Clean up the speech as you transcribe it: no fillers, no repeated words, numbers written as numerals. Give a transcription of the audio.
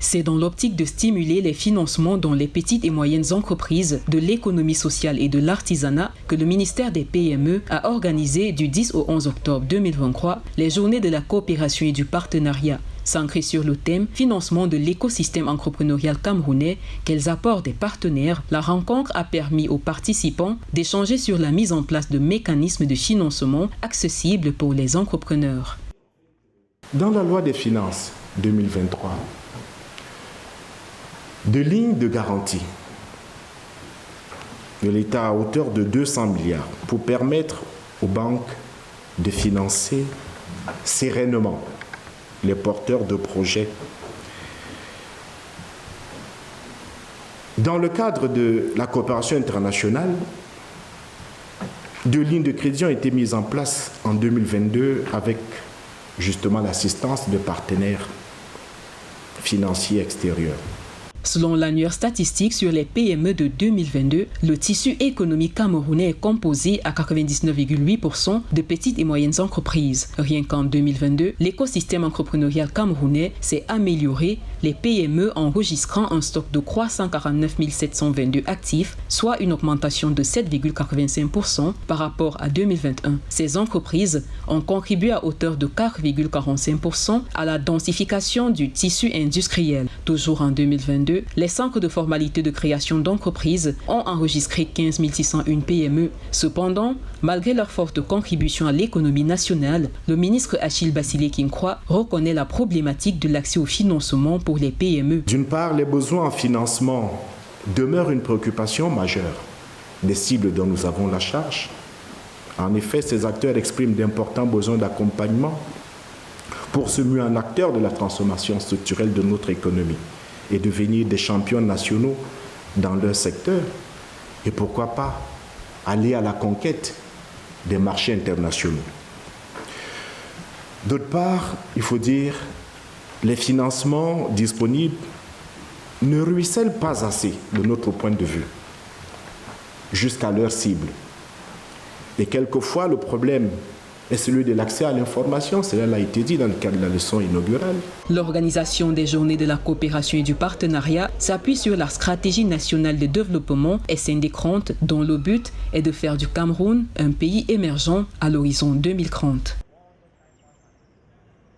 C'est dans l'optique de stimuler les financements dans les petites et moyennes entreprises, de l'économie sociale et de l'artisanat que le ministère des PME a organisé du 10 au 11 octobre 2023 les journées de la coopération et du partenariat, centrées sur le thème « Financement de l'écosystème entrepreneurial camerounais, quels apports des partenaires ?» La rencontre a permis aux participants d'échanger sur la mise en place de mécanismes de financement accessibles pour les entrepreneurs. Dans la loi des finances 2023, de lignes de garantie de l'État à hauteur de 200 milliards pour permettre aux banques de financer sereinement les porteurs de projets. Dans le cadre de la coopération internationale, 2 lignes de crédit ont été mises en place en 2022 avec justement l'assistance de partenaires financiers extérieurs. Selon l'annuaire statistique sur les PME de 2022, le tissu économique camerounais est composé à 99,8% de petites et moyennes entreprises. Rien qu'en 2022, l'écosystème entrepreneurial camerounais s'est amélioré, les PME enregistrant un stock de 349 722 actifs, soit une augmentation de 7,85% par rapport à 2021. Ces entreprises ont contribué à hauteur de 4,45% à la densification du tissu industriel. Toujours en 2022, les centres de formalité de création d'entreprises ont enregistré 15 601 PME. Cependant, malgré leur forte contribution à l'économie nationale, le ministre Achille Basile Kinkwa reconnaît la problématique de l'accès au financement pour les PME. D'une part, les besoins en financement demeurent une préoccupation majeure des cibles dont nous avons la charge. En effet, ces acteurs expriment d'importants besoins d'accompagnement pour se muer en acteurs de la transformation structurelle de notre économie et devenir des champions nationaux dans leur secteur. Et pourquoi pas aller à la conquête des marchés internationaux. D'autre part, il faut dire, les financements disponibles ne ruissellent pas assez de notre point de vue jusqu'à leur cible. Et quelquefois, le problème est celui de l'accès à l'information. Cela a été dit dans le cadre de la leçon inaugurale. L'organisation des journées de la coopération et du partenariat s'appuie sur la stratégie nationale de développement SND30, dont le but est de faire du Cameroun un pays émergent à l'horizon 2030.